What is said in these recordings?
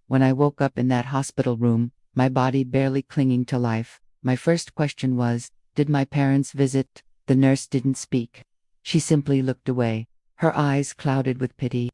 When I woke up in that hospital room, my body barely clinging to life, my first question was, did my parents visit? The nurse didn't speak. She simply looked away, her eyes clouded with pity.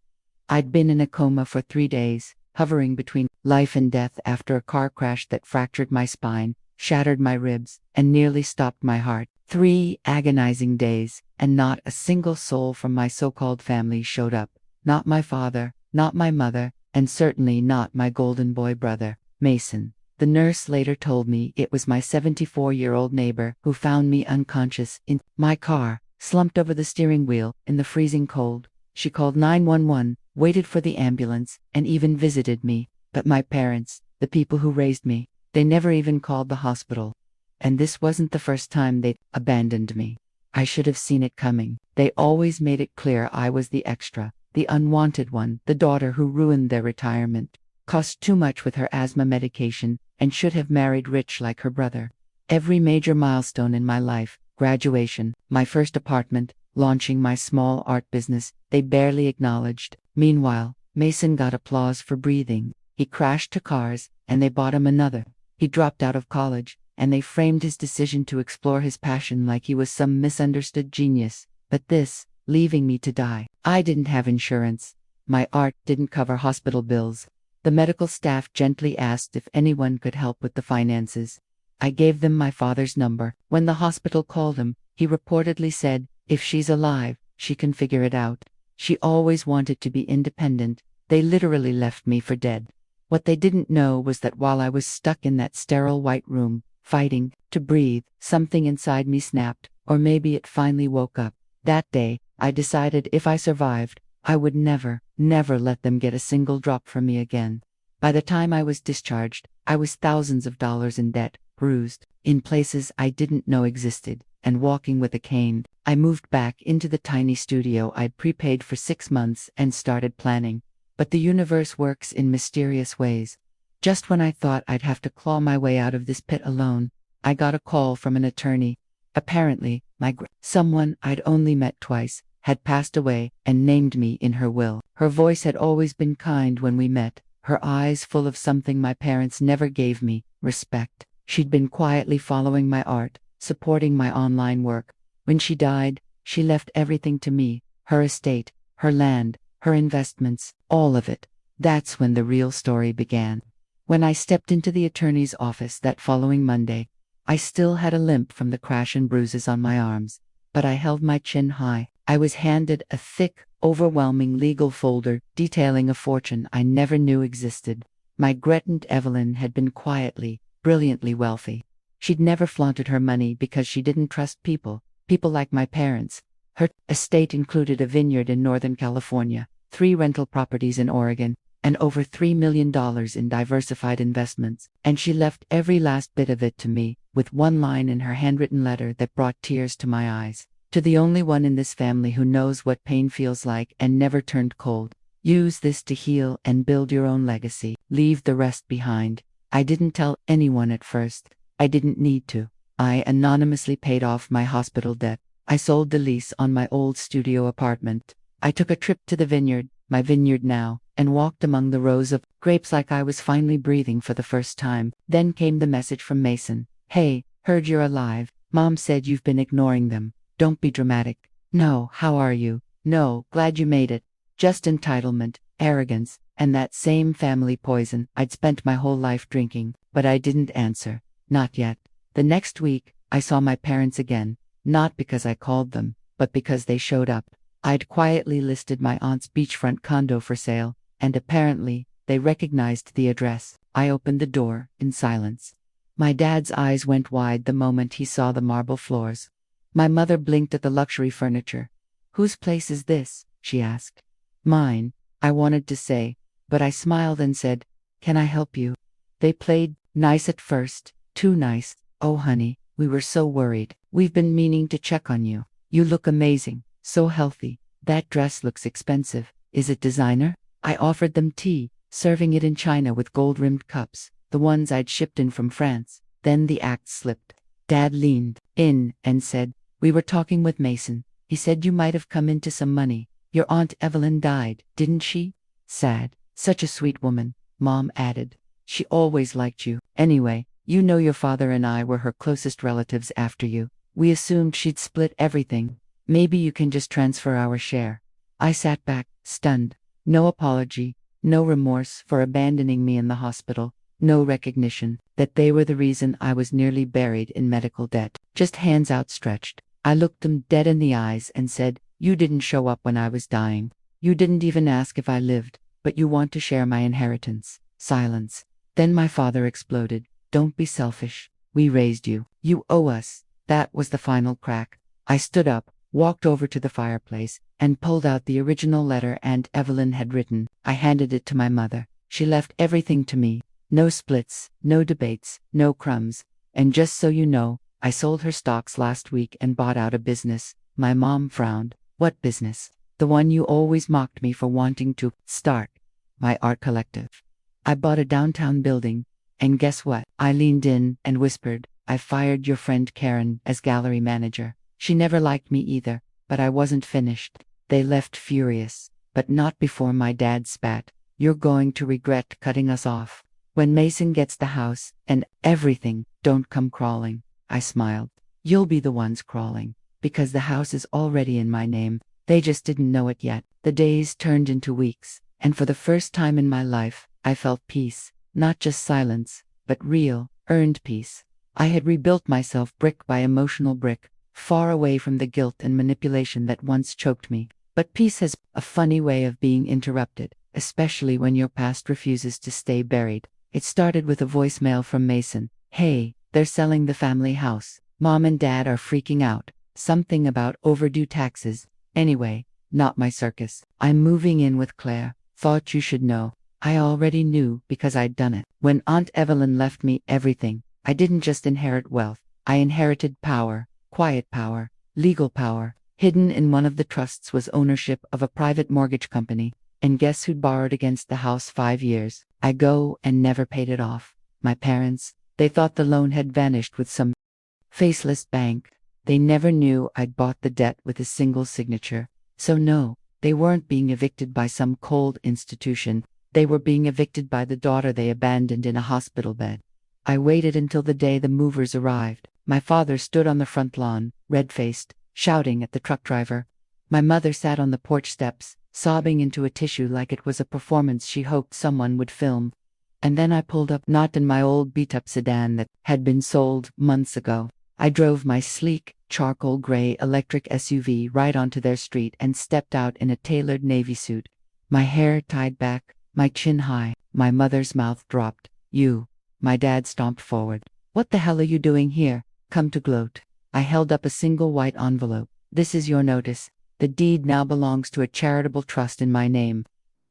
I'd been in a coma for 3 days, hovering between life and death after a car crash that fractured my spine, shattered my ribs, and nearly stopped my heart. 3 agonizing days, and not a single soul from my so-called family showed up. Not my father, not my mother, and certainly not my golden boy brother, Mason. The nurse later told me it was my 74-year-old neighbor who found me unconscious in my car, slumped over the steering wheel in the freezing cold. She called 911, waited for the ambulance, and even visited me. But my parents, the people who raised me, they never even called the hospital. And this wasn't the first time they'd abandoned me. I should have seen it coming. They always made it clear I was the extra, the unwanted one, the daughter who ruined their retirement, cost too much with her asthma medication, and should have married rich like her brother. Every major milestone in my life, graduation, my first apartment, launching my small art business, they barely acknowledged. Meanwhile, Mason got applause for breathing. He crashed to cars, and they bought him another. He dropped out of college, and they framed his decision to explore his passion like he was some misunderstood genius. But this, leaving me to die. I didn't have insurance. My art didn't cover hospital bills. The medical staff gently asked if anyone could help with the finances. I gave them my father's number. When the hospital called him, he reportedly said, "If she's alive, she can figure it out." She always wanted to be independent. They literally left me for dead. What they didn't know was that while I was stuck in that sterile white room, fighting to breathe, something inside me snapped, or maybe it finally woke up. That day, I decided if I survived, I would never, never let them get a single drop from me again. By the time I was discharged, I was thousands of dollars in debt, bruised, in places I didn't know existed, and walking with a cane. I moved back into the tiny studio I'd prepaid for 6 months and started planning. But the universe works in mysterious ways. Just when I thought I'd have to claw my way out of this pit alone, I got a call from an attorney. Apparently, someone I'd only met twice, had passed away and named me in her will. Her voice had always been kind when we met, her eyes full of something my parents never gave me, respect. She'd been quietly following my art, supporting my online work. When she died, she left everything to me, her estate, her land, her investments, all of it. That's when the real story began. When I stepped into the attorney's office that following Monday, I still had a limp from the crash and bruises on my arms, but I held my chin high. I was handed a thick, overwhelming legal folder detailing a fortune I never knew existed. My Aunt Evelyn had been quietly, brilliantly wealthy. She'd never flaunted her money because she didn't trust people like my parents. Her estate included a vineyard in Northern California, 3 rental properties in Oregon, and over $3 million in diversified investments. And she left every last bit of it to me, with one line in her handwritten letter that brought tears to my eyes. To the only one in this family who knows what pain feels like and never turned cold. Use this to heal and build your own legacy. Leave the rest behind. I didn't tell anyone at first. I didn't need to. I anonymously paid off my hospital debt. I sold the lease on my old studio apartment. I took a trip to the vineyard, my vineyard now, and walked among the rows of grapes like I was finally breathing for the first time. Then came the message from Mason. "Hey, heard you're alive. Mom said you've been ignoring them. Don't be dramatic. No, how are you? No, glad you made it." Just entitlement, arrogance, and that same family poison I'd spent my whole life drinking. But I didn't answer. Not yet. The next week, I saw my parents again, not because I called them, but because they showed up. I'd quietly listed my aunt's beachfront condo for sale, and apparently, they recognized the address. I opened the door, in silence. My dad's eyes went wide the moment he saw the marble floors. My mother blinked at the luxury furniture. "Whose place is this?" she asked. "Mine," I wanted to say, but I smiled and said, "Can I help you?" They played nice at first, too nice. "Oh honey, we were so worried. We've been meaning to check on you. You look amazing, so healthy. That dress looks expensive. Is it designer?" I offered them tea, serving it in china with gold-rimmed cups, the ones I'd shipped in from France. Then the act slipped. Dad leaned in and said, "We were talking with Mason. He said you might have come into some money. Your Aunt Evelyn died, didn't she? Sad. Such a sweet woman. Mom added. She always liked you. Anyway, you know your father and I were her closest relatives after you. We assumed she'd split everything. Maybe you can just transfer our share. I sat back, stunned. No apology, no remorse for abandoning me in the hospital, no recognition that they were the reason I was nearly buried in medical debt. Just hands outstretched. I looked them dead in the eyes and said, "You didn't show up when I was dying. You didn't even ask if I lived, but you want to share my inheritance." Silence. Then my father exploded. "Don't be selfish. We raised you. You owe us." That was the final crack. I stood up, walked over to the fireplace, and pulled out the original letter Aunt Evelyn had written. I handed it to my mother. She left everything to me. No splits, no debates, no crumbs. "And just so you know, I sold her stocks last week and bought out a business." My mom frowned. "What business?" "The one you always mocked me for wanting to start. My art collective. I bought a downtown building. And guess what?" I leaned in and whispered, "I fired your friend Karen as gallery manager. She never liked me either, but I wasn't finished." They left furious, but not before my dad spat. "You're going to regret cutting us off. When Mason gets the house and everything, don't come crawling." I smiled. "You'll be the ones crawling, because the house is already in my name. They just didn't know it yet." The days turned into weeks, and for the first time in my life, I felt peace. Not just silence, but real, earned peace. I had rebuilt myself brick by emotional brick, far away from the guilt and manipulation that once choked me. But peace has a funny way of being interrupted, especially when your past refuses to stay buried. It started with a voicemail from Mason. "Hey, they're selling the family house. Mom and Dad are freaking out. Something about overdue taxes. Anyway, not my circus. I'm moving in with Claire. Thought you should know." I already knew because I'd done it. When Aunt Evelyn left me everything, I didn't just inherit wealth. I inherited power, quiet power, legal power. Hidden in one of the trusts was ownership of a private mortgage company. And guess who'd borrowed against the house 5 years? I go and never paid it off. My parents, they thought the loan had vanished with some faceless bank. They never knew I'd bought the debt with a single signature. So no, they weren't being evicted by some cold institution. They were being evicted by the daughter they abandoned in a hospital bed. I waited until the day the movers arrived. My father stood on the front lawn, red-faced, shouting at the truck driver. My mother sat on the porch steps, sobbing into a tissue like it was a performance she hoped someone would film. And then I pulled up, not in my old beat-up sedan that had been sold months ago. I drove my sleek, charcoal gray electric SUV right onto their street and stepped out in a tailored navy suit. My hair tied back, my chin high. My mother's mouth dropped. "You." My dad stomped forward. "What the hell are you doing here? Come to gloat." I held up a single white envelope. "This is your notice. The deed now belongs to a charitable trust in my name.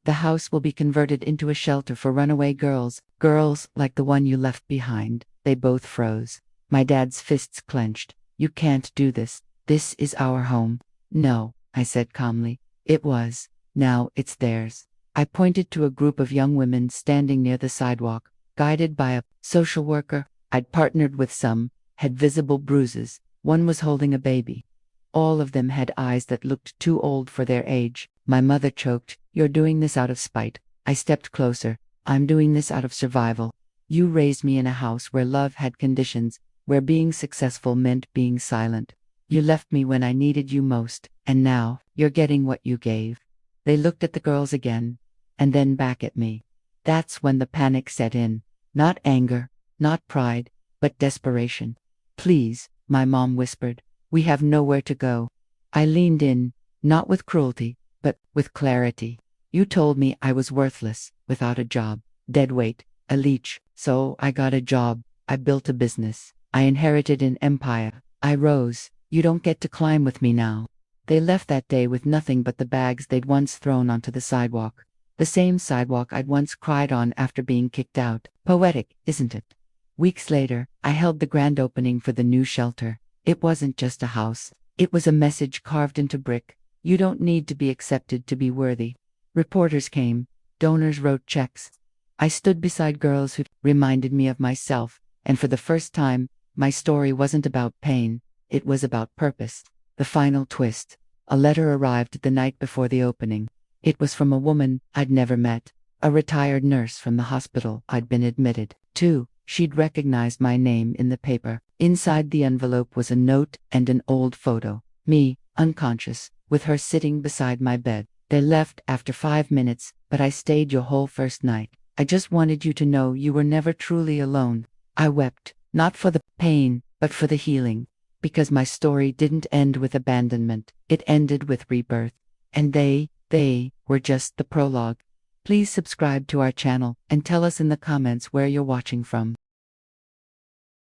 The house will be converted into a shelter for runaway girls, girls like the one you left behind." They both froze. My dad's fists clenched. "You can't do this. This is our home." "No," I said calmly. "It was. Now it's theirs." I pointed to a group of young women standing near the sidewalk, guided by a social worker. I'd partnered with some, had visible bruises. One was holding a baby. All of them had eyes that looked too old for their age. My mother choked. "You're doing this out of spite." I stepped closer. "I'm doing this out of survival. You raised me in a house where love had conditions, where being successful meant being silent. You left me when I needed you most, and now, you're getting what you gave." They looked at the girls again, and then back at me. That's when the panic set in. Not anger, not pride, but desperation. "Please," my mom whispered, "we have nowhere to go." I leaned in, not with cruelty, but with clarity. "You told me I was worthless, without a job, dead weight, a leech. So I got a job. I built a business. I inherited an empire. I rose. You don't get to climb with me now." They left that day with nothing but the bags they'd once thrown onto the sidewalk. The same sidewalk I'd once cried on after being kicked out. Poetic, isn't it? Weeks later, I held the grand opening for the new shelter. It wasn't just a house. It was a message carved into brick. You don't need to be accepted to be worthy. Reporters came. Donors wrote checks. I stood beside girls who reminded me of myself, and for the first time, my story wasn't about pain. It was about purpose. The final twist. A letter arrived the night before the opening. It was from a woman I'd never met, A retired nurse from the hospital I'd been admitted to. She'd recognized my name in the paper. Inside the envelope was a note and an old photo. Me, unconscious, with her sitting beside my bed. They left after 5 minutes, but I stayed your whole first night. I just wanted you to know you were never truly alone. I wept, not for the pain, but for the healing. Because my story didn't end with abandonment, it ended with rebirth. And they were just the prologue. Please subscribe to our channel and tell us in the comments where you're watching from.